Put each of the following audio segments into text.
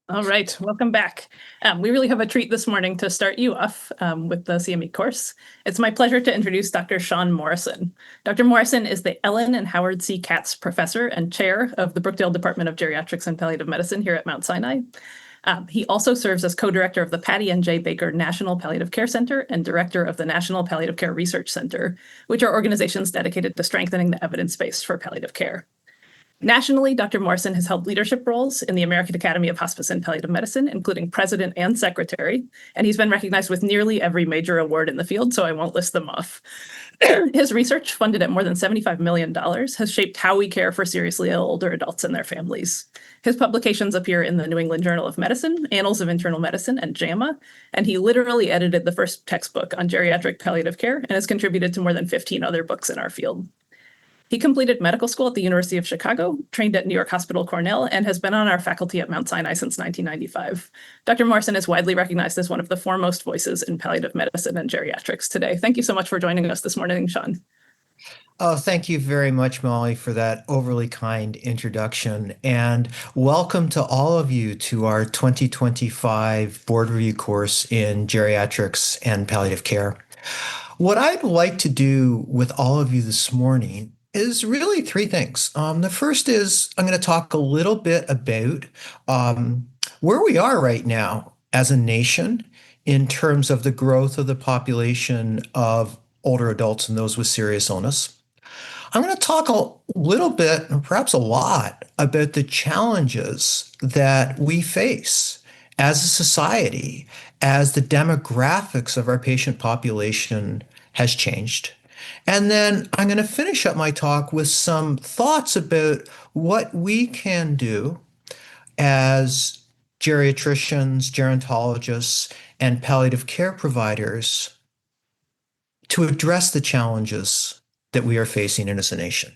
All right, welcome back. We really have a treat this morning to start you off with the CME course. It's my pleasure to introduce Dr. Sean Morrison. Dr. Morrison is the Ellen and Howard C. Katz Professor and Chair of the Brookdale Department of Geriatrics and Palliative Medicine here at Mount Sinai. He also serves as co-director of the Patty and J. Baker National Palliative Care Center and director of the National Palliative Care Research Center, which are organizations dedicated to strengthening the evidence base for palliative care. Nationally, Dr. Morrison has held leadership roles in the American Academy of Hospice and Palliative Medicine, including president and secretary, and he's been recognized with nearly every major award in the field, so I won't list them off. His research, funded at more than $75 million, has shaped how we care for seriously ill older adults and their families. His publications appear in the New England Journal of Medicine, Annals of Internal Medicine, and JAMA, and he literally edited the first textbook on geriatric palliative care and has contributed to more than 15 other books in our field. He completed medical school at the University of Chicago, trained at New York Hospital Cornell, and has been on our faculty at Mount Sinai since 1995. Dr. Morrison is widely recognized as one of the foremost voices in palliative medicine and geriatrics today. Thank you so much for joining us this morning, Sean. Oh, thank you very much, Molly, for that overly kind introduction. And welcome to all of you to our 2025 board review course in geriatrics and palliative care. What I'd like to do with all of you this morning is really three things. The first is I'm going to talk a little bit about where we are right now as a nation in terms of the growth of the population of older adults and those with serious illness. I'm going to talk a little bit, and perhaps a lot, about the challenges that we face as a society as the demographics of our patient population has changed. And then I'm going to finish up my talk with some thoughts about what we can do as geriatricians, gerontologists, and palliative care providers to address the challenges that we are facing as a nation.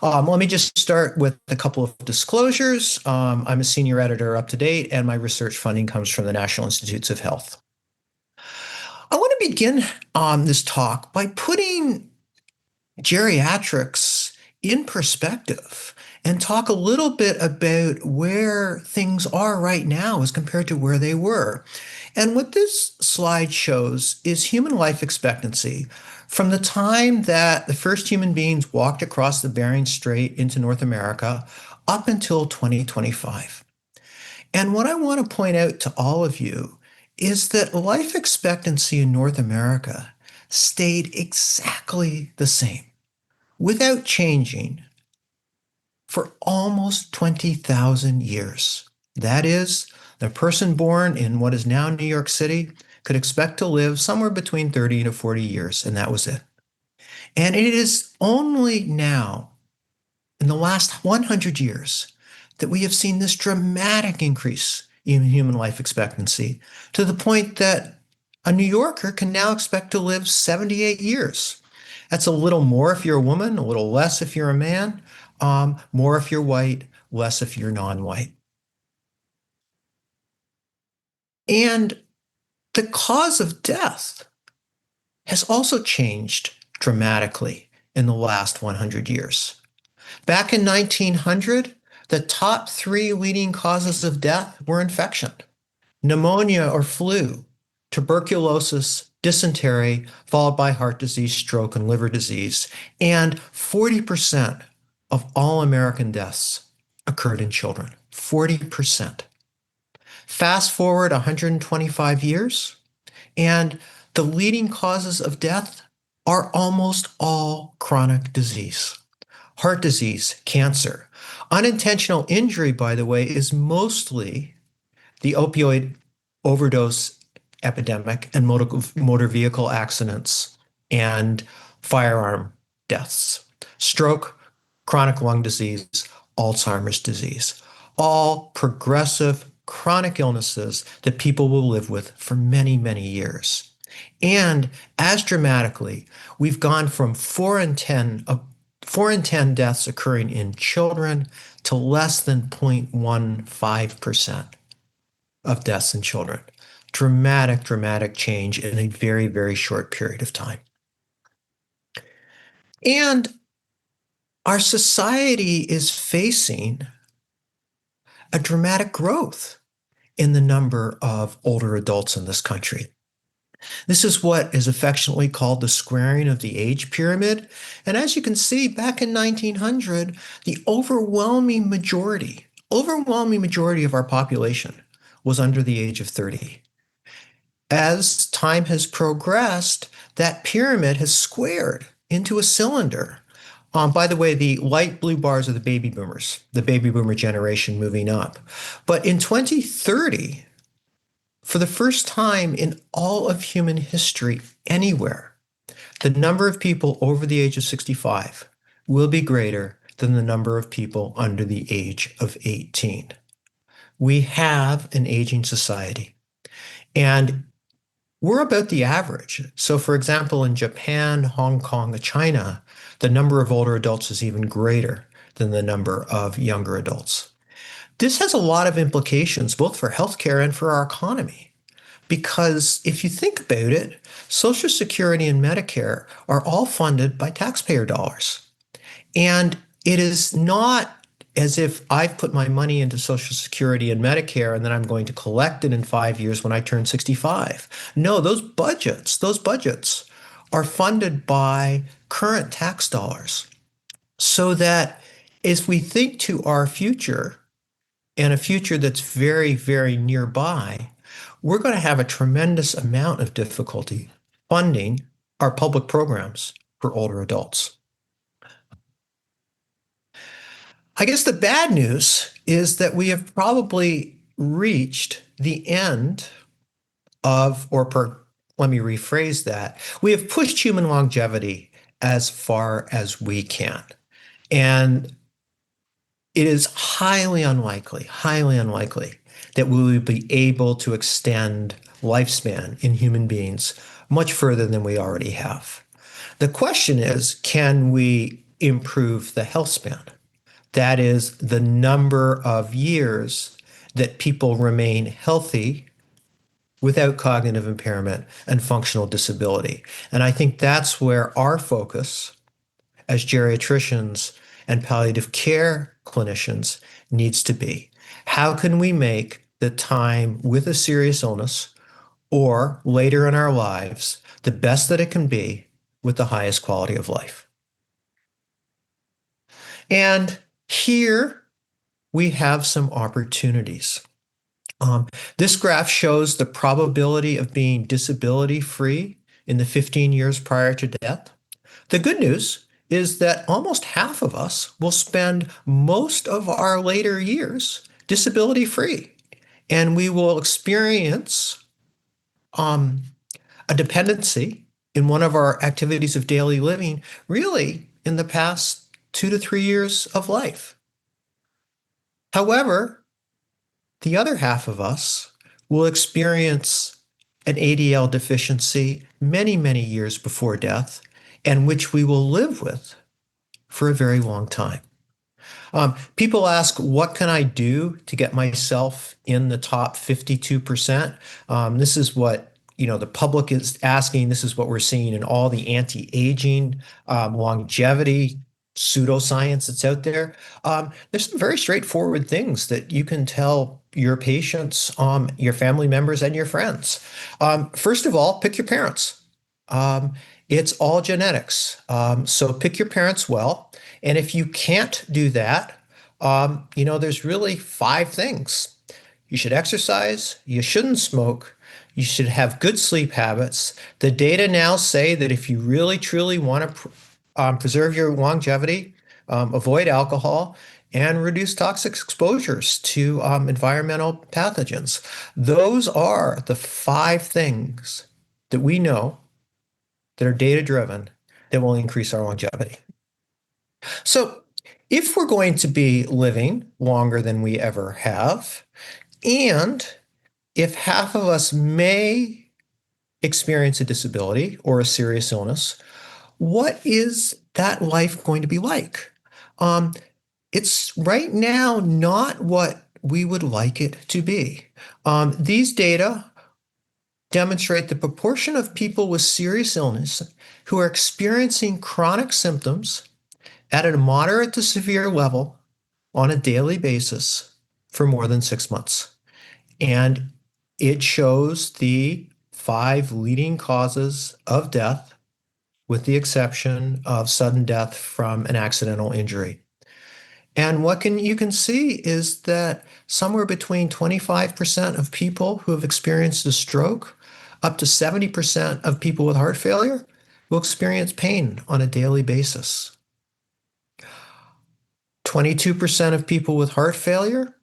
Let me just start with a couple of disclosures. I'm a senior editor up to date, and my research funding comes from the National Institutes of Health. I want to begin this talk by putting geriatrics in perspective and talk a little bit about where things are right now as compared to where they were. And what this slide shows is human life expectancy from the time that the first human beings walked across the Bering Strait into North America up until 2025. And what I want to point out to all of you is that life expectancy in North America stayed exactly the same, without changing, for almost 20,000 years. That is, the person born in what is now New York City could expect to live somewhere between 30 to 40 years, and that was it. And it is only now, in the last 100 years, that we have seen this dramatic increase in human life expectancy to the point that a New Yorker can now expect to live 78 years. That's a little more if you're a woman, a little less if you're a man, more if you're white, less if you're non-white. And the cause of death has also changed dramatically in the last 100 years. Back in 1900, the top three leading causes of death were infection: pneumonia or flu, tuberculosis, dysentery, followed by heart disease, stroke, and liver disease. And 40% of all American deaths occurred in children. 40%. Fast forward 125 years, and the leading causes of death are almost all chronic disease. Heart disease, cancer. Unintentional injury, by the way, is mostly the opioid overdose epidemic and motor vehicle accidents and firearm deaths. Stroke, chronic lung disease, Alzheimer's disease. All progressive chronic illnesses that people will live with for many, many years. And as dramatically, we've gone from 4 in 10 deaths occurring in children to less than 0.15% of deaths in children. Dramatic, dramatic change in a very, very short period of time. And our society is facing a dramatic growth in the number of older adults in this country. This is what is affectionately called the squaring of the age pyramid. And as you can see, back in 1900, the overwhelming majority of our population was under the age of 30. As time has progressed, that pyramid has squared into a cylinder. By the way, the light blue bars are the baby boomers, the baby boomer generation moving up. But in 2030, for the first time in all of human history anywhere, the number of people over the age of 65 will be greater than the number of people under the age of 18. We have an aging society, and we're about the average. So, for example, in Japan, Hong Kong, and China, the number of older adults is even greater than the number of younger adults. This has a lot of implications, both for healthcare and for our economy. Because if you think about it, Social Security and Medicare are all funded by taxpayer dollars. And it is not as if I've put my money into Social Security and Medicare and then I'm going to collect it in 5 years when I turn 65. No, those budgets are funded by current tax dollars. So that as we think to our future, and a future that's very, very nearby, we're going to have a tremendous amount of difficulty funding our public programs for older adults. I guess the bad news is that we have probably reached the end of, let me rephrase that. We have pushed human longevity as far as we can. And it is highly unlikely that we will be able to extend lifespan in human beings much further than we already have. The question is, can we improve the health span? That is the number of years that people remain healthy without cognitive impairment and functional disability. And I think that's where our focus as geriatricians and palliative care clinicians needs to be. How can we make the time with a serious illness or later in our lives the best that it can be with the highest quality of life? And here we have some opportunities. This graph shows the probability of being disability free in the 15 years prior to death. The good news is that almost half of us will spend most of our later years disability free, and we will experience a dependency in one of our activities of daily living really in the past 2 to 3 years of life. However, the other half of us will experience an ADL deficiency many, many years before death, and which we will live with for a very long time. People ask, what can I do to get myself in the top 52%? This is what the public is asking. This is what we're seeing in all the anti-aging, longevity pseudoscience that's out there. There's some very straightforward things that you can tell your patients, your family members, and your friends. First of all, pick your parents. It's all genetics. So pick your parents well. And if you can't do that, there's really 5 things. You should exercise. You shouldn't smoke. You should have good sleep habits. The data now say that if you really, truly want to preserve your longevity, avoid alcohol, and reduce toxic exposures to environmental pathogens. Those are the 5 things that we know that are data-driven that will increase our longevity. So if we're going to be living longer than we ever have, and if half of us may experience a disability or a serious illness, what is that life going to be like? It's right now not what we would like it to be. These data demonstrate the proportion of people with serious illness who are experiencing chronic symptoms at a moderate to severe level on a daily basis for more than 6 months. And it shows the 5 leading causes of death, with the exception of sudden death from an accidental injury. And what you can see is that somewhere between 25% of people who have experienced a stroke, up to 70% of people with heart failure will experience pain on a daily basis. 22% of people with heart failure,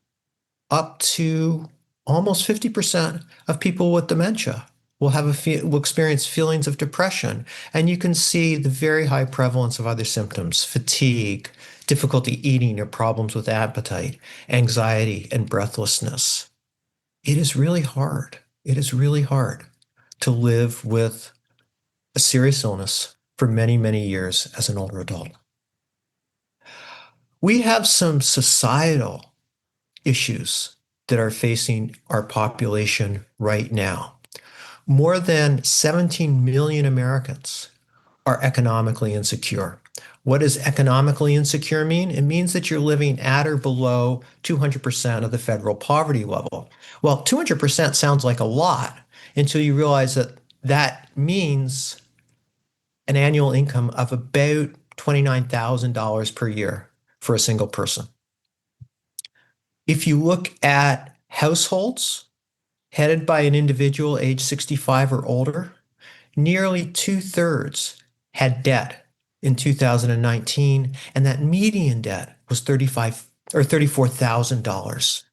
up to almost 50% of people with dementia will experience feelings of depression. And you can see the very high prevalence of other symptoms: fatigue, difficulty eating or problems with appetite, anxiety, and breathlessness. It is really hard. It is really hard to live with a serious illness for many, many years as an older adult. We have some societal issues that are facing our population right now. More than 17 million Americans are economically insecure. What does economically insecure mean? It means that you're living at or below 200% of the federal poverty level. Well, 200% sounds like a lot until you realize that that means an annual income of about $29,000 per year for a single person. If you look at households headed by an individual age 65 or older, nearly 2/3 had debt in 2019, and that median debt was $34,000.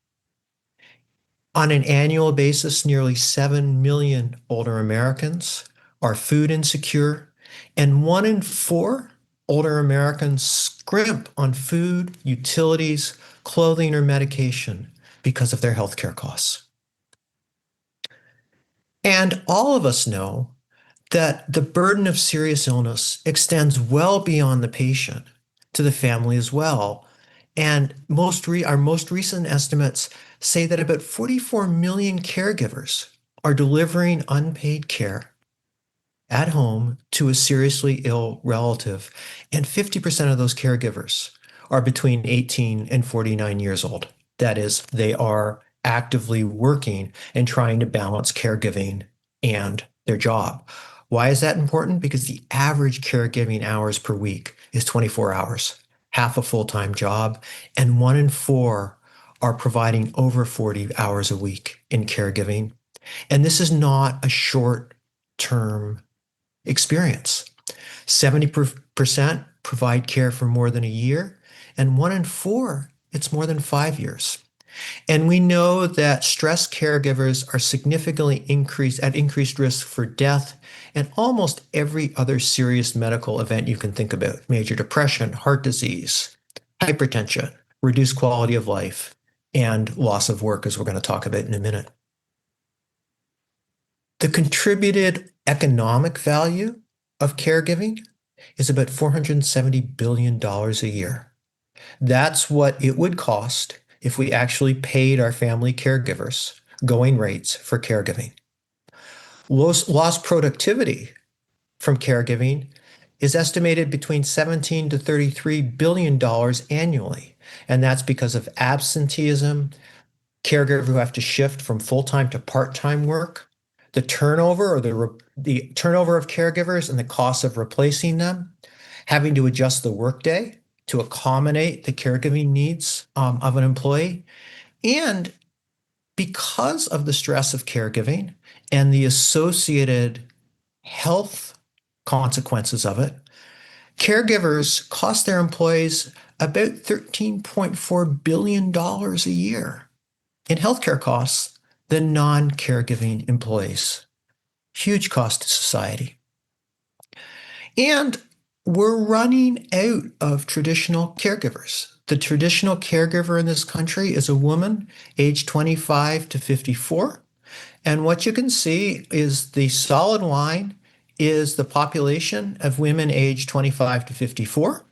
On an annual basis, nearly 7 million older Americans are food insecure, and 1 in 4 older Americans scrimp on food, utilities, clothing, or medication because of their healthcare costs. And all of us know that the burden of serious illness extends well beyond the patient to the family as well. And our most recent estimates say that about 44 million caregivers are delivering unpaid care at home to a seriously ill relative. And 50% of those caregivers are between 18 and 49 years old. That is, they are actively working and trying to balance caregiving and their job. Why is that important? Because the average caregiving hours per week is 24 hours, half a full-time job, and 1 in 4 are providing over 40 hours a week in caregiving. And this is not a short-term experience. 70% provide care for more than a year, and 1 in 4, it's more than 5 years. And we know that stressed caregivers are significantly at increased risk for death and almost every other serious medical event you can think about: major depression, heart disease, hypertension, reduced quality of life, and loss of work, as we're going to talk about in a minute. The contributed economic value of caregiving is about $470 billion a year. That's what it would cost if we actually paid our family caregivers going rates for caregiving. Lost productivity from caregiving is estimated between $17 to $33 billion annually. And that's because of absenteeism, caregivers who have to shift from full-time to part-time work, the turnover the turnover of caregivers and the cost of replacing them, having to adjust the workday to accommodate the caregiving needs of an employee. And because of the stress of caregiving and the associated health consequences of it, caregivers cost their employees about $13.4 billion a year in healthcare costs than non-caregiving employees. Huge cost to society. And we're running out of traditional caregivers. The traditional caregiver in this country is a woman aged 25 to 54. And what you can see is the solid line is the population of women aged 25 to 54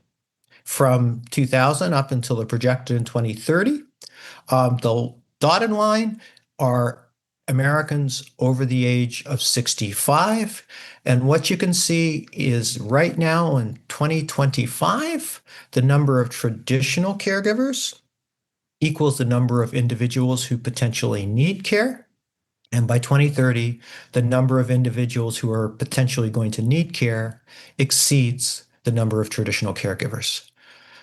from 2000 up until the projected in 2030. The dotted line are Americans over the age of 65. And what you can see is right now in 2025, the number of traditional caregivers equals the number of individuals who potentially need care. And by 2030, the number of individuals who are potentially going to need care exceeds the number of traditional caregivers.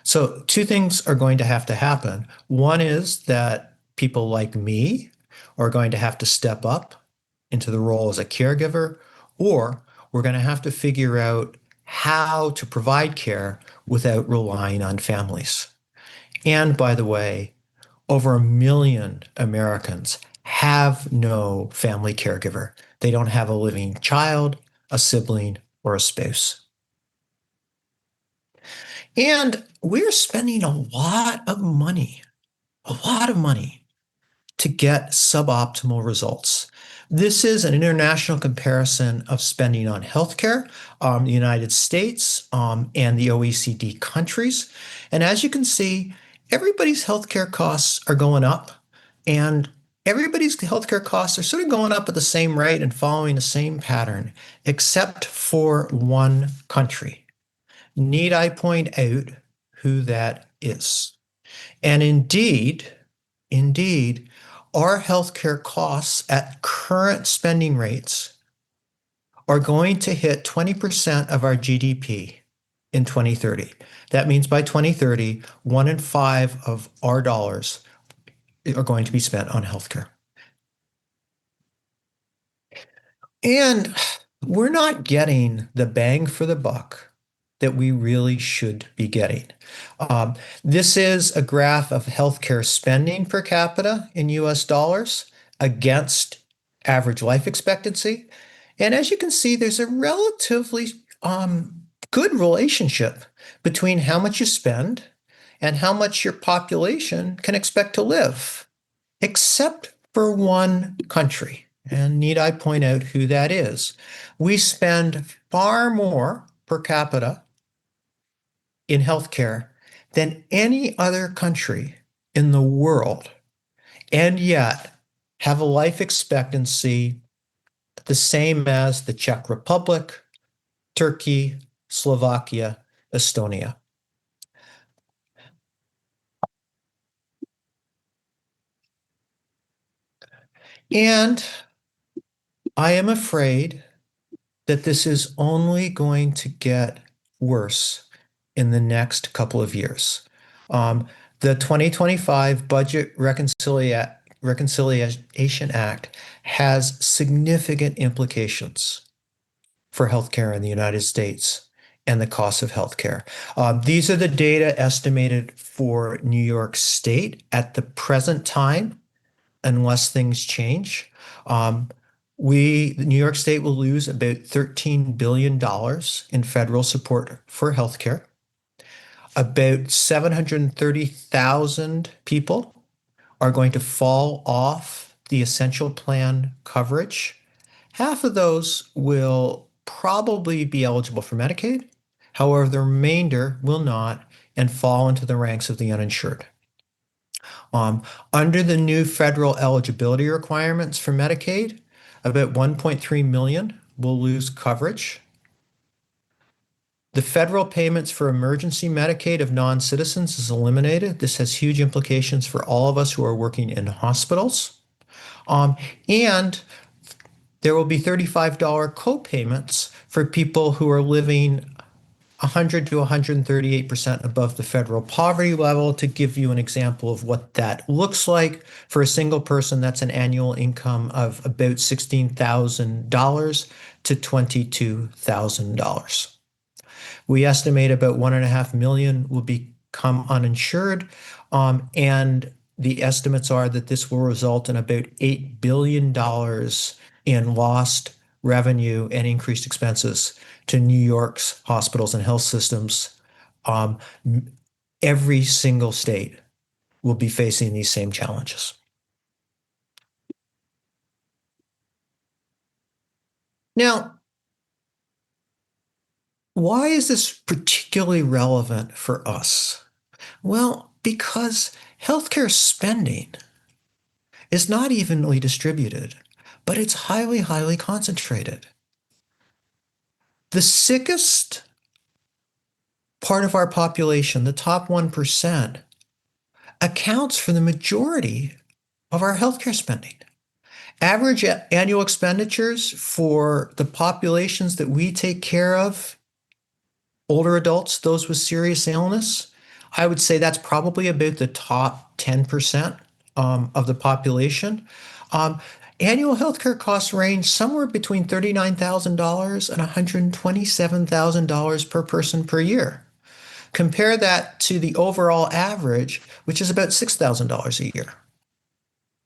So two things are going to have to happen. One is that people like me are going to have to step up into the role as a caregiver, or we're going to have to figure out how to provide care without relying on families. And by the way, over 1 million Americans have no family caregiver. They don't have a living child, a sibling, or a spouse. And we're spending a lot of money to get suboptimal results. This is an international comparison of spending on healthcare, the United States, and the OECD countries. And as you can see, everybody's healthcare costs are going up, and everybody's healthcare costs are sort of going up at the same rate and following the same pattern, except for one country. Need I point out who that is? And indeed, our healthcare costs at current spending rates are going to hit 20% of our GDP in 2030. That means by 2030, 1 in 5 of our dollars are going to be spent on healthcare. And we're not getting the bang for the buck that we really should be getting. This is a graph of healthcare spending per capita in US dollars against average life expectancy. And as you can see, there's a relatively good relationship between how much you spend and how much your population can expect to live, except for one country. And need I point out who that is? We spend far more per capita in healthcare than any other country in the world, and yet have a life expectancy the same as the Czech Republic, Turkey, Slovakia, Estonia. And I am afraid that this is only going to get worse in the next couple of years. The 2025 Budget Reconciliation Act has significant implications for healthcare in the United States and the cost of healthcare. These are the data estimated for New York State at the present time, unless things change. New York State will lose about $13 billion in federal support for healthcare. About 730,000 people are going to fall off the essential plan coverage. Half of those will probably be eligible for Medicaid. However, the remainder will not and fall into the ranks of the uninsured. Under the new federal eligibility requirements for Medicaid, about 1.3 million will lose coverage. The federal payments for emergency Medicaid of non-citizens is eliminated. This has huge implications for all of us who are working in hospitals. And there will be $35 co-payments for people who are living 100 to 138% above the federal poverty level. To give you an example of what that looks like, for a single person, that's an annual income of about $16,000 to $22,000. We estimate about 1.5 million will become uninsured, and the estimates are that this will result in about $8 billion in lost revenue and increased expenses to New York's hospitals and health systems. Every single state will be facing these same challenges. Now, why is this particularly relevant for us? Well, because healthcare spending is not evenly distributed, but it's highly, highly concentrated. The sickest part of our population, the top 1%, accounts for the majority of our healthcare spending. Average annual expenditures for the populations that we take care of, older adults, those with serious illness, I would say that's probably about the top 10% of the population. Annual healthcare costs range somewhere between $39,000 and $127,000 per person per year. Compare that to the overall average, which is about $6,000 a year.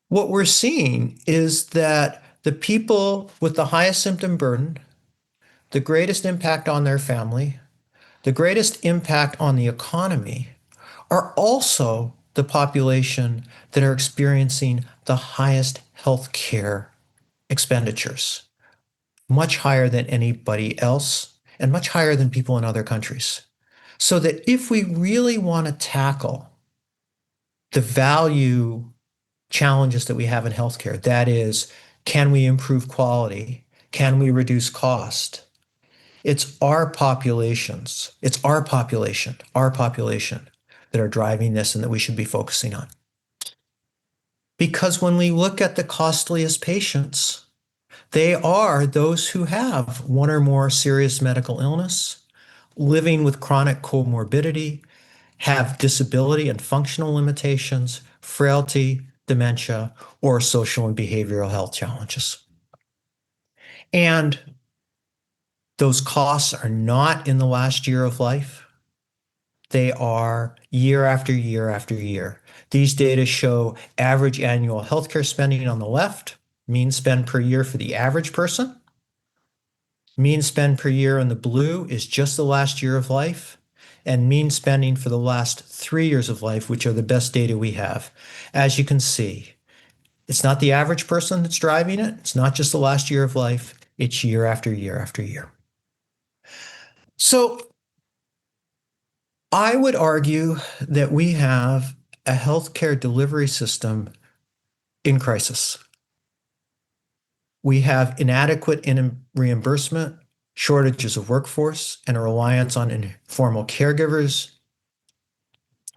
What we're seeing is that the people with the highest symptom burden, the greatest impact on their family, the greatest impact on the economy, are also the population that are experiencing the highest health care expenditures, much higher than anybody else and much higher than people in other countries. So that if we really want to tackle the value challenges that we have in healthcare, that is, can we improve quality? Can we reduce cost? It's our populations, our population that are driving this and that we should be focusing on. Because when we look at the costliest patients, they are those who have one or more serious medical illness, living with chronic comorbidity, have disability and functional limitations, frailty, dementia, or social and behavioral health challenges. And those costs are not in the last year of life. They are year after year after year. These data show average annual healthcare spending on the left, mean spend per year for the average person. Mean spend per year in the blue is just the last year of life, and mean spending for the last 3 years of life, which are the best data we have. As you can see, it's not the average person that's driving it. It's not just the last year of life. It's year after year after year. So I would argue that we have a healthcare delivery system in crisis. We have inadequate reimbursement, shortages of workforce, and a reliance on informal caregivers,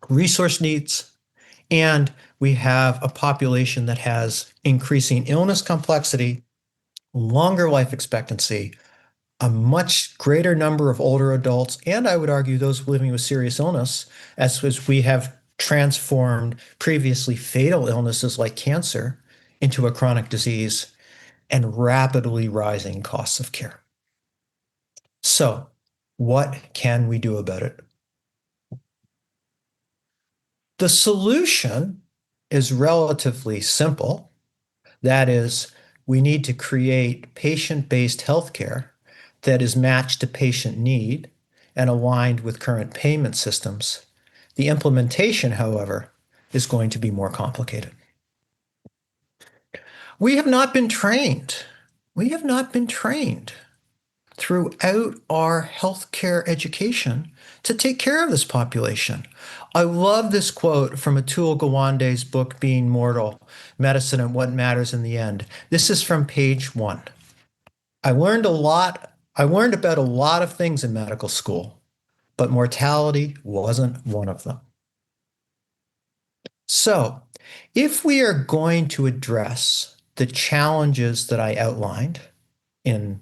resource needs, and we have a population that has increasing illness complexity, longer life expectancy, a much greater number of older adults, and I would argue those living with serious illness, as we have transformed previously fatal illnesses like cancer into a chronic disease, and rapidly rising costs of care. So, what can we do about it? The solution is relatively simple. That is, we need to create patient-based healthcare that is matched to patient need and aligned with current payment systems. The implementation, however, is going to be more complicated. We have not been trained. We have not been trained throughout our healthcare education to take care of this population. I love this quote from Atul Gawande's book, Being Mortal, Medicine and What Matters in the End. This is from page 1. I learned about a lot of things in medical school, but mortality wasn't one of them. So, if we are going to address the challenges that I outlined in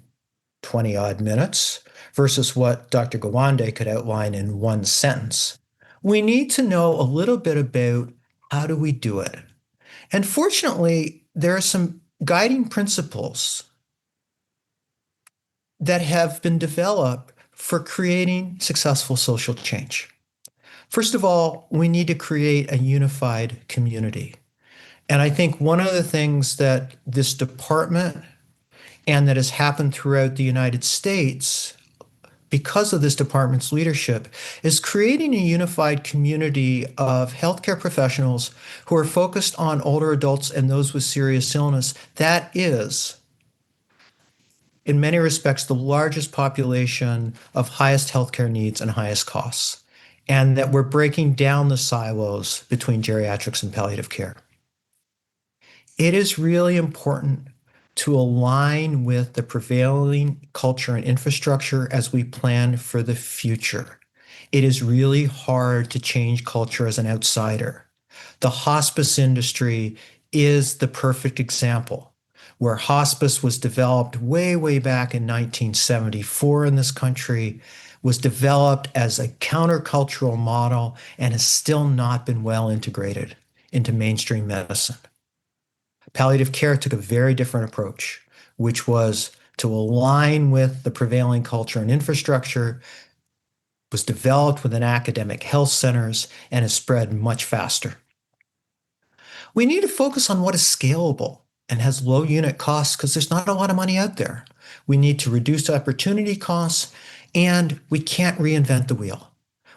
20 odd minutes versus what Dr. Gawande could outline in one sentence, we need to know a little bit about how do we do it. And fortunately, there are some guiding principles that have been developed for creating successful social change. First of all, we need to create a unified community. And I think one of the things that this department and that has happened throughout the United States because of this department's leadership is creating a unified community of healthcare professionals who are focused on older adults and those with serious illness. That is, in many respects, the largest population of highest healthcare needs and highest costs, and that we're breaking down the silos between geriatrics and palliative care. It is really important to align with the prevailing culture and infrastructure as we plan for the future. It is really hard to change culture as an outsider. The hospice industry is the perfect example, where hospice was developed way, way back in 1974 in this country, was developed as a countercultural model, and has still not been well integrated into mainstream medicine. Palliative care took a very different approach, which was to align with the prevailing culture and infrastructure, was developed within academic health centers, and has spread much faster. We need to focus on what is scalable and has low unit costs because there's not a lot of money out there. We need to reduce opportunity costs, and we can't reinvent the wheel.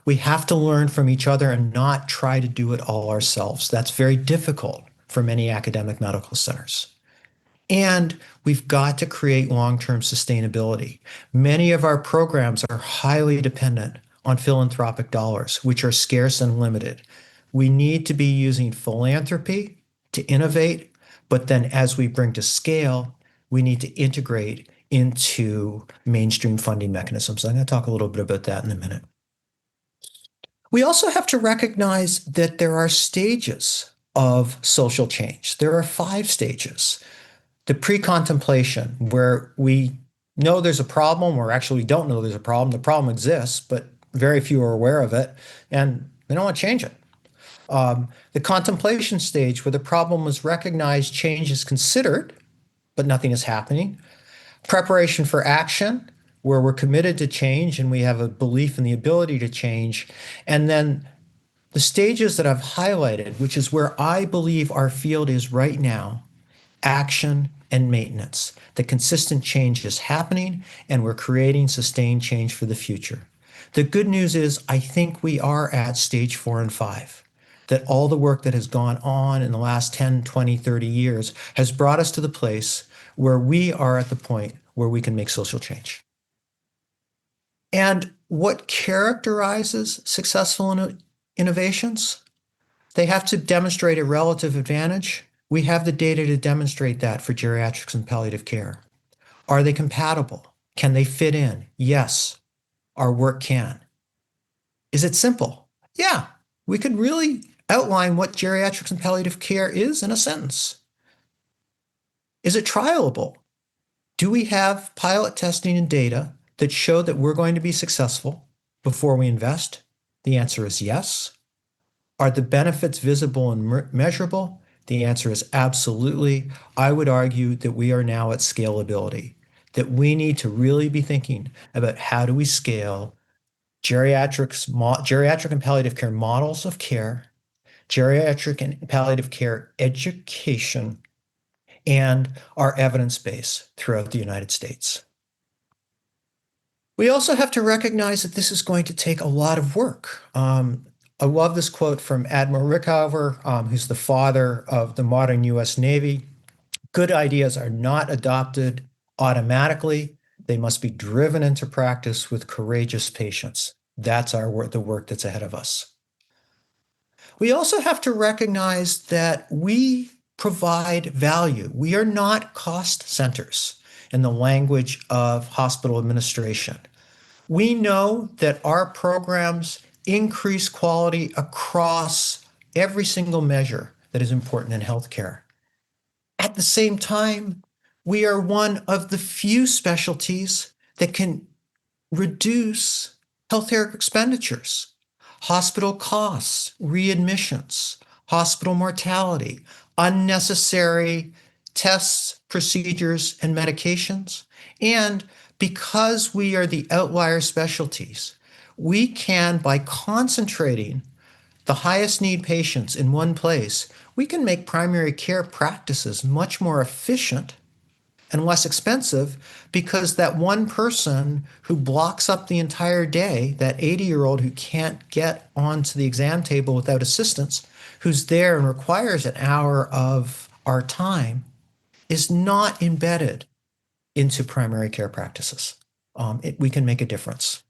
We have to learn from each other and not try to do it all ourselves. That's very difficult for many academic medical centers. And we've got to create long-term sustainability. Many of our programs are highly dependent on philanthropic dollars, which are scarce and limited. We need to be using philanthropy to innovate, but then as we bring to scale, we need to integrate into mainstream funding mechanisms. I'm going to talk a little bit about that in a minute. We also have to recognize that there are stages of social change. There are 5 stages. The pre-contemplation, where we know there's a problem, or actually we don't know there's a problem. The problem exists, but very few are aware of it, and they don't want to change it. The contemplation stage, where the problem is recognized, change is considered, but nothing is happening. Preparation for action, where we're committed to change and we have a belief in the ability to change. And then the stages that I've highlighted, which is where I believe our field is right now: action and maintenance. The consistent change is happening, and we're creating sustained change for the future. The good news is I think we are at stage 4 and 5, that all the work that has gone on in the last 10, 20, 30 years has brought us to the place where we are at the point where we can make social change. And what characterizes successful innovations? They have to demonstrate a relative advantage. We have the data to demonstrate that for geriatrics and palliative care. Are they compatible? Can they fit in? Yes, our work can. Is it simple? Yeah, we could really outline what geriatrics and palliative care is in a sentence. Is it trialable? Do we have pilot testing and data that show that we're going to be successful before we invest? The answer is yes. Are the benefits visible and measurable? The answer is absolutely. I would argue that we are now at scalability, that we need to really be thinking about how do we scale geriatric and palliative care models of care, geriatric and palliative care education, and our evidence base throughout the United States. We also have to recognize that this is going to take a lot of work. I love this quote from Admiral Rickover, who's the father of the modern US Navy. Good ideas are not adopted automatically. They must be driven into practice with courageous patience. That's the work that's ahead of us. We also have to recognize that we provide value. We are not cost centers in the language of hospital administration. We know that our programs increase quality across every single measure that is important in healthcare. At the same time, we are one of the few specialties that can reduce healthcare expenditures, hospital costs, readmissions, hospital mortality, unnecessary tests, procedures, and medications. And because we are the outlier specialties, we can, by concentrating the highest need patients in one place, we can make primary care practices much more efficient and less expensive, because that one person who blocks up the entire day, that 80-year-old who can't get onto the exam table without assistance, who's there and requires an hour of our time, is not embedded into primary care practices. We can make a difference.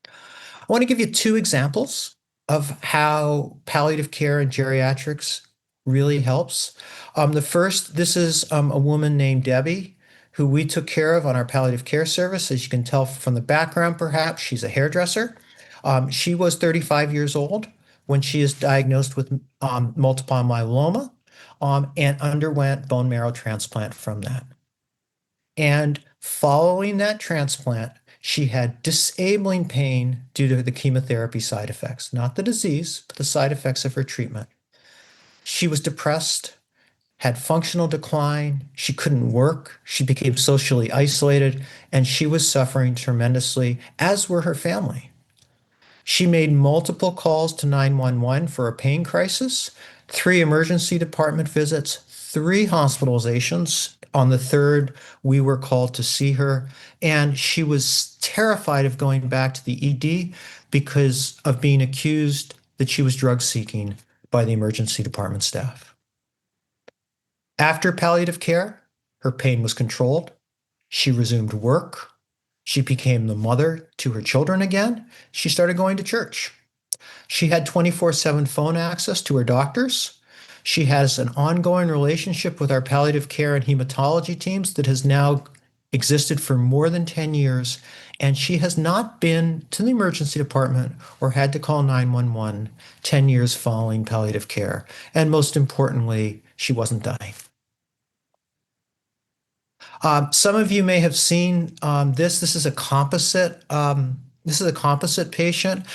I want to give you 2 examples of how palliative care and geriatrics really helps. The first, this is a woman named Debbie, who we took care of on our palliative care service. As you can tell from the background, perhaps, she's a hairdresser. She was 35 years old when she is diagnosed with multiple myeloma and underwent bone marrow transplant from that. And following that transplant, she had disabling pain due to the chemotherapy side effects, not the disease, but the side effects of her treatment. She was depressed, had functional decline. She couldn't work. She became socially isolated, and she was suffering tremendously, as were her family. She made multiple calls to 911 for a pain crisis, 3 emergency department visits, 3 hospitalizations. On the 3rd, we were called to see her, and she was terrified of going back to the ED because of being accused that she was drug seeking by the emergency department staff. After palliative care, her pain was controlled. She resumed work. She became the mother to her children again. She started going to church. She had 24/7 phone access to her doctors. She has an ongoing relationship with our palliative care and hematology teams that has now existed for more than 10 years. And she has not been to the emergency department or had to call 911 10 years following palliative care. And most importantly, she wasn't dying. Some of you may have seen this. This is a composite. This is a composite patient.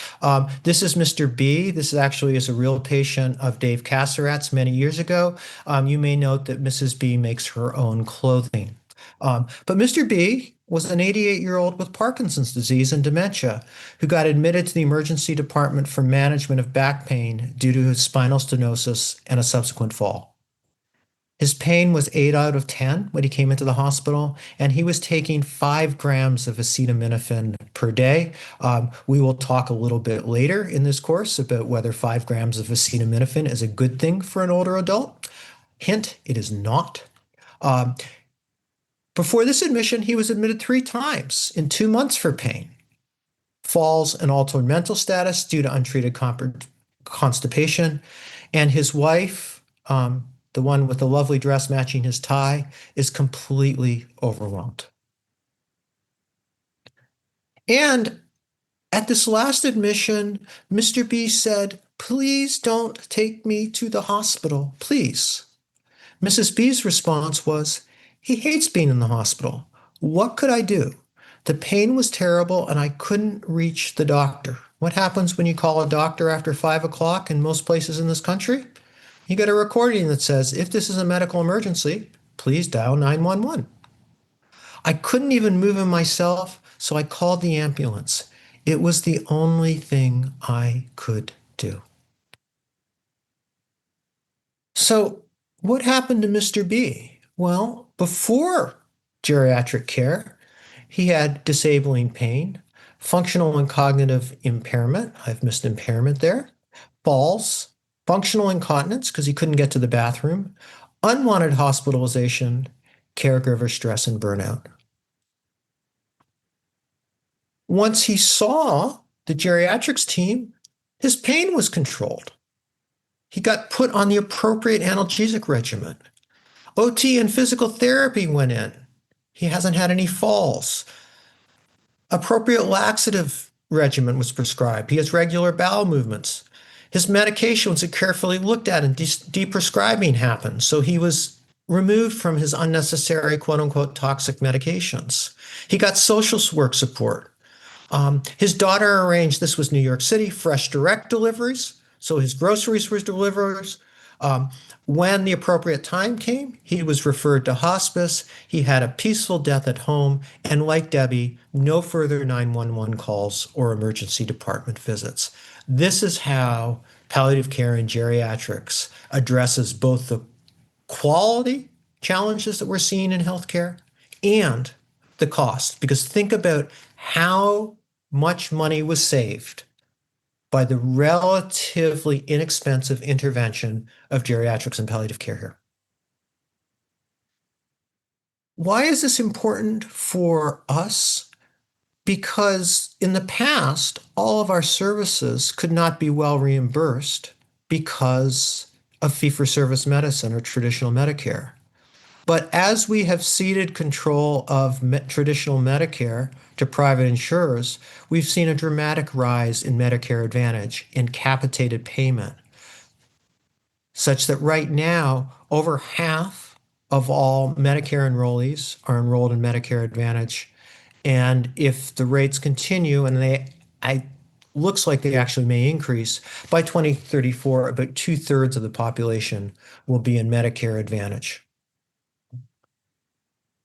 This is Mr. B. This is a real patient of Dave Casserat's many years ago. You may note that Mrs. B makes her own clothing. But Mr. B was an 88-year-old with Parkinson's disease and dementia who got admitted to the emergency department for management of back pain due to his spinal stenosis and a subsequent fall. His pain was 8 out of 10 when he came into the hospital, and he was taking 5 grams of acetaminophen per day. We will talk a little bit later in this course about whether 5 grams of acetaminophen is a good thing for an older adult. Hint, it is not. Before this admission, he was admitted 3 times in 2 months for pain, falls, and altered mental status due to untreated constipation. And his wife, the one with the lovely dress matching his tie, is completely overwhelmed. And at this last admission, Mr. B said, "Please don't take me to the hospital, please." Mrs. B's response was, "He hates being in the hospital. What could I do? The pain was terrible and I couldn't reach the doctor." What happens when you call a doctor after 5 o'clock in most places in this country? You get a recording that says, "If this is a medical emergency, please dial 911. I couldn't even move him myself, so I called the ambulance. It was the only thing I could do." So what happened to Mr. B? Well, before geriatric care, he had disabling pain, functional and cognitive impairment. I've missed impairment there. Falls, functional incontinence because he couldn't get to the bathroom, unwanted hospitalization, caregiver stress, and burnout. Once he saw the geriatrics team, his pain was controlled. He got put on the appropriate analgesic regimen. OT and physical therapy went in. He hasn't had any falls. Appropriate laxative regimen was prescribed. He has regular bowel movements. His medications are carefully looked at and deprescribing happened. So he was removed from his unnecessary, quote unquote, toxic medications. He got social work support. His daughter arranged, this was New York City, fresh direct deliveries. So his groceries were delivered. When the appropriate time came, he was referred to hospice. He had a peaceful death at home. And like Debbie, no further 911 calls or emergency department visits. This is how palliative care and geriatrics addresses both the quality challenges that we're seeing in healthcare and the cost. Because think about how much money was saved by the relatively inexpensive intervention of geriatrics and palliative care here. Why is this important for us? Because in the past, all of our services could not be well reimbursed because of fee-for-service medicine or traditional Medicare. But as we have ceded control of traditional Medicare to private insurers, we've seen a dramatic rise in Medicare Advantage in capitated payment, such that right now, over half of all Medicare enrollees are enrolled in Medicare Advantage. And if the rates continue, and I looks like they actually may increase, by 2034, about 2/3 of the population will be in Medicare Advantage.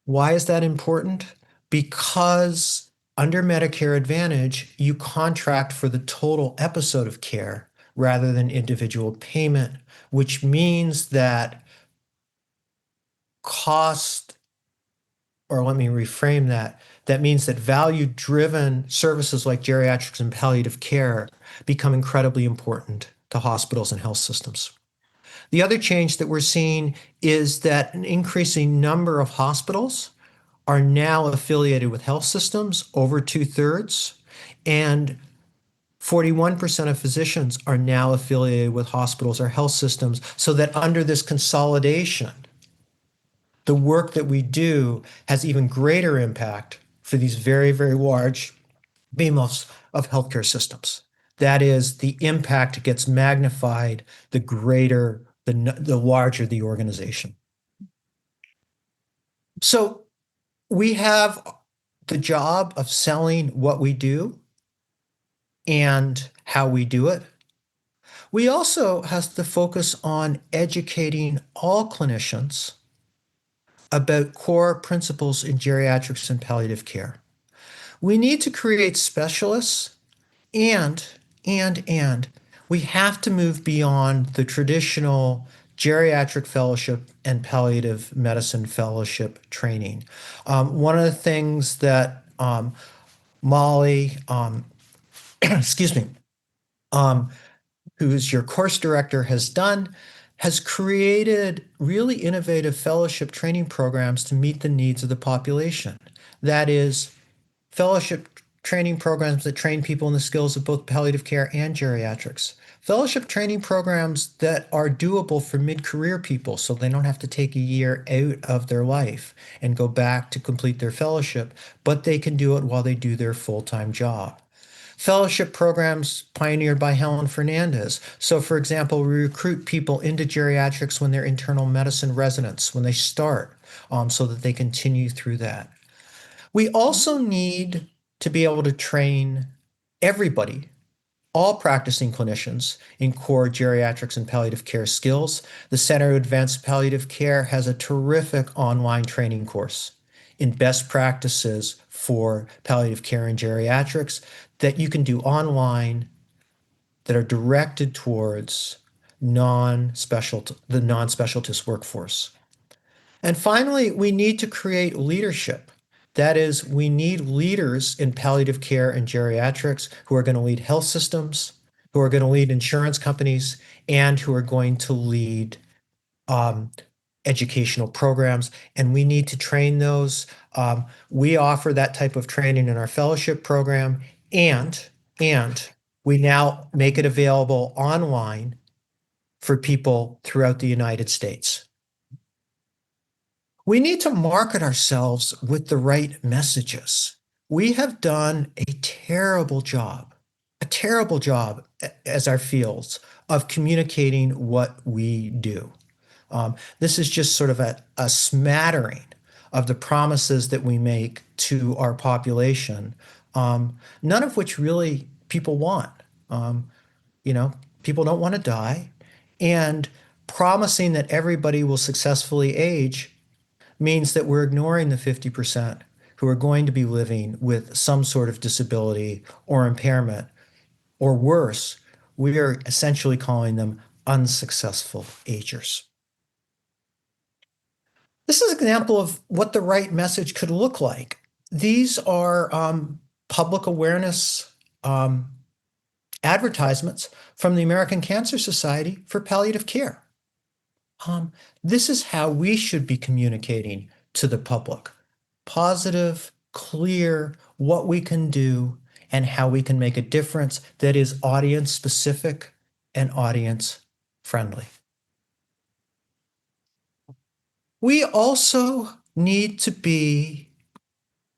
Why is that important? Because under Medicare Advantage, you contract for the total episode of care rather than individual payment, which means that cost, or let me reframe that, that means that value-driven services like geriatrics and palliative care become incredibly important to hospitals and health systems. The other change that we're seeing is that an increasing number of hospitals are now affiliated with health systems, over 2/3, and 41% of physicians are now affiliated with hospitals or health systems, so that under this consolidation, the work that we do has even greater impact for these very, very large behemoths of healthcare systems. That is, the impact gets magnified the greater, the larger the organization. So we have the job of selling what we do and how we do it. We also have to focus on educating all clinicians about core principles in geriatrics and palliative care. We need to create specialists and we have to move beyond the traditional geriatric fellowship and palliative medicine fellowship training. One of the things that Molly, excuse me, who's your course director, has done, has created really innovative fellowship training programs to meet the needs of the population. That is, fellowship training programs that train people in the skills of both palliative care and geriatrics. Fellowship training programs that are doable for mid-career people, so they don't have to take a year out of their life and go back to complete their fellowship, but they can do it while they do their full-time job. Fellowship programs pioneered by Helen Fernandez. So, for example, we recruit people into geriatrics when they're internal medicine residents, when they start, so that they continue through that. We also need to be able to train everybody, all practicing clinicians, in core geriatrics and palliative care skills. The Center of Advanced Palliative Care has a terrific online training course in best practices for palliative care and geriatrics that you can do online that are directed towards the non-specialist workforce. And finally, we need to create leadership. That is, we need leaders in palliative care and geriatrics who are going to lead health systems, who are going to lead insurance companies, and who are going to lead educational programs. And we need to train those. We offer that type of training in our fellowship program, and we now make it available online for people throughout the United States. We need to market ourselves with the right messages. We have done a terrible job as our fields of communicating what we do. This is just sort of a smattering of the promises that we make to our population, none of which really people want. People don't want to die, and promising that everybody will successfully age means that we're ignoring the 50% who are going to be living with some sort of disability or impairment, or worse, we are essentially calling them unsuccessful agers. This is an example of what the right message could look like. These are public awareness advertisements from the American Cancer Society for palliative care. This is how we should be communicating to the public. Positive, clear, what we can do and how we can make a difference that is audience specific and audience friendly. We also need to be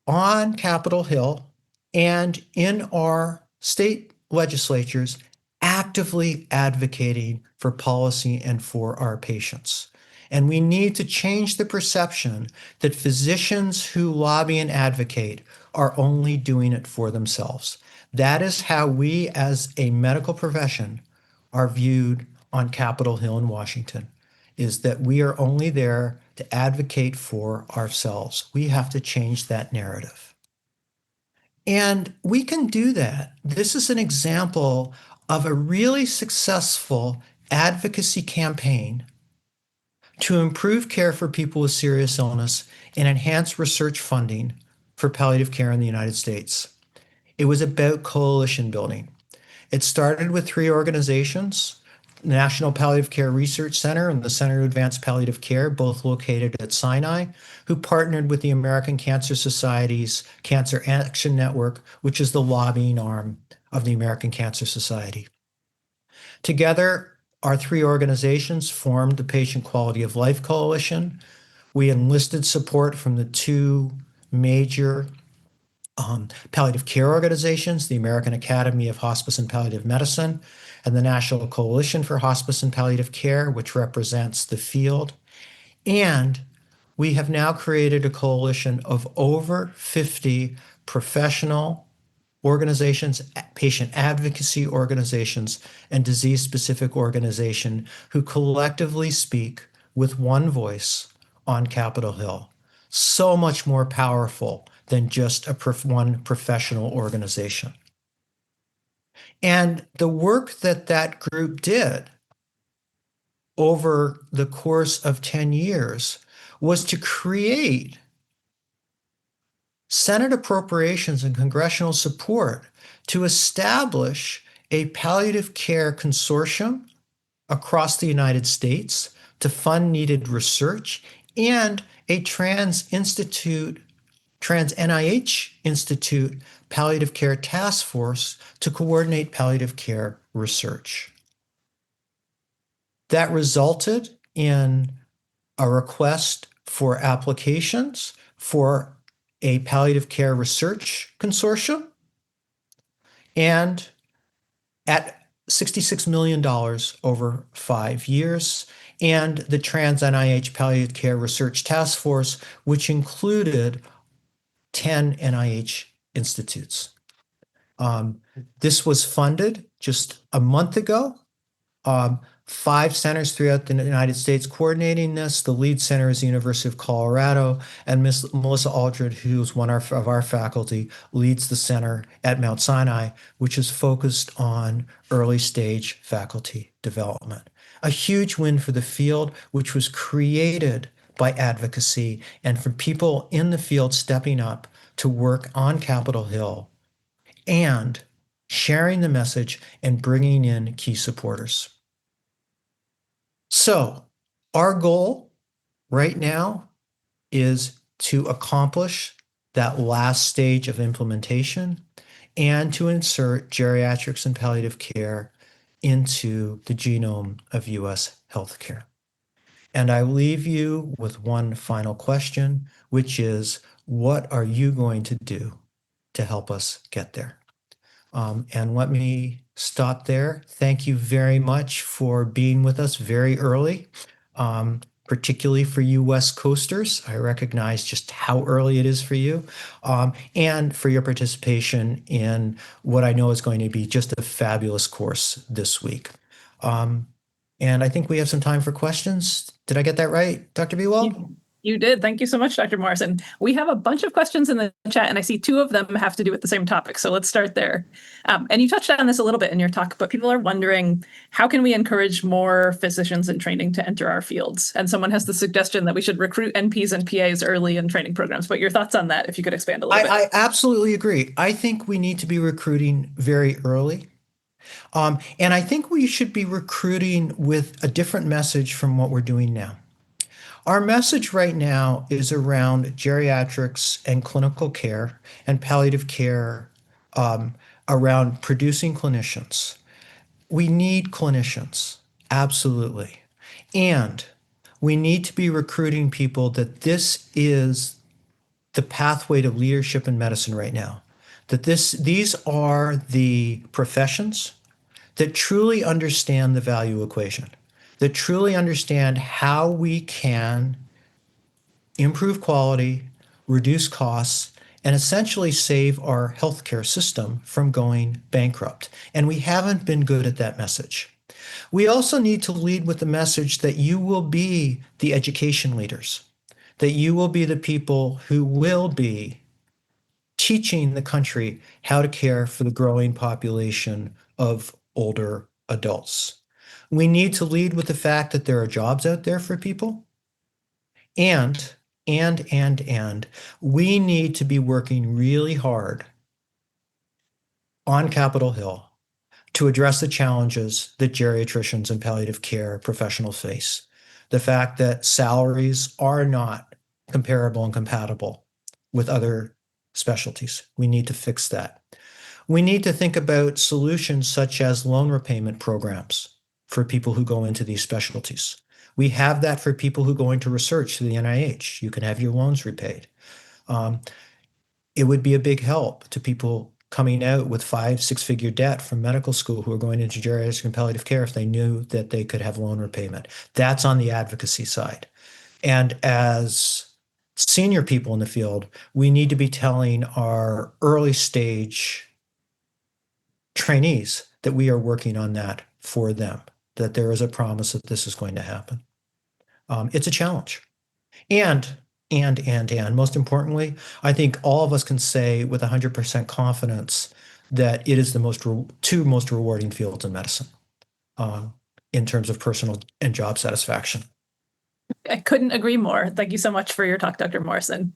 on Capitol Hill and in our state legislatures actively advocating for policy and for our patients. And we need to change the perception that physicians who lobby and advocate are only doing it for themselves. That is how we as a medical profession are viewed on Capitol Hill in Washington, is that we are only there to advocate for ourselves. We have to change that narrative. And we can do that. This is an example of a really successful advocacy campaign to improve care for people with serious illness and enhance research funding for palliative care in the United States. It was about coalition building. It started with three organizations: the National Palliative Care Research Center and the Center to Advance Palliative Care, both located at Sinai, who partnered with the American Cancer Society's Cancer Action Network, which is the lobbying arm of the American Cancer Society. Together, our three organizations formed the Patient Quality of Life Coalition. We enlisted support from the two major palliative care organizations, the American Academy of Hospice and Palliative Medicine, and the National Coalition for Hospice and Palliative Care, which represents the field. And we have now created a coalition of over 50 professional organizations, patient advocacy organizations, and disease-specific organizations who collectively speak with one voice on Capitol Hill. So much more powerful than just one professional organization. And the work that that group did over the course of 10 years was to create Senate appropriations and congressional support to establish a palliative care consortium across the United States to fund needed research, and a trans NIH Institute palliative care task force to coordinate palliative care research. That resulted in a request for applications for a palliative care research consortium, and at $66 million over 5 years, and the Trans NIH Palliative Care Research Task Force, which included 10 NIH institutes. This was funded just a month ago. 5 centers throughout the United States coordinating this. The lead center is the University of Colorado, and Ms. Melissa Aldred, who's one of our faculty, leads the center at Mount Sinai, which is focused on early stage faculty development. A huge win for the field, which was created by advocacy and from people in the field stepping up to work on Capitol Hill and sharing the message and bringing in key supporters. So our goal right now is to accomplish that last stage of implementation and to insert geriatrics and palliative care into the genome of U.S. healthcare. And I leave you with one final question, which is, what are you going to do to help us get there? And let me stop there. Thank you very much for being with us very early, particularly for you West Coasters. I recognize just how early it is for you, and for your participation in what I know is going to be just a fabulous course this week. And I think we have some time for questions. Did I get that right, Dr. Bewell? You did. Thank you so much, Dr. Morrison. We have a bunch of questions in the chat, and I see 2 of them have to do with the same topic. So let's start there. And you touched on this a little bit in your talk, but people are wondering, how can we encourage more physicians in training to enter our fields? And someone has the suggestion that we should recruit NPs and PAs early in training programs. But your thoughts on that, if you could expand a little bit. I absolutely agree. I think we need to be recruiting very early. And I think we should be recruiting with a different message from what we're doing now. Our message right now is around geriatrics and clinical care and palliative care, around producing clinicians. We need clinicians, absolutely. And We need to be recruiting people that this is the pathway to leadership in medicine right now. That these are the professions that truly understand the value equation, that truly understand how we can improve quality, reduce costs, and essentially save our healthcare system from going bankrupt. And we haven't been good at that message. We also need to lead with the message that you will be the education leaders, that you will be the people who will be teaching the country how to care for the growing population of older adults. We need to lead with the fact that there are jobs out there for people. And we need to be working really hard on Capitol Hill to address the challenges that geriatricians and palliative care professionals face. The fact that salaries are not comparable and compatible with other specialties. We need to fix that. We need to think about solutions such as loan repayment programs for people who go into these specialties. We have that for people who go into research through the NIH. You can have your loans repaid. It would be a big help to people coming out with 5-6 figure debt from medical school who are going into geriatric and palliative care if they knew that they could have loan repayment. That's on the advocacy side. And as senior people in the field, we need to be telling our early stage trainees that we are working on that for them, that there is a promise that this is going to happen. It's a challenge. And most importantly, I think all of us can say with 100% confidence that it is the two most rewarding fields in medicine in terms of personal and job satisfaction. I couldn't agree more. Thank you so much for your talk, Dr. Morrison.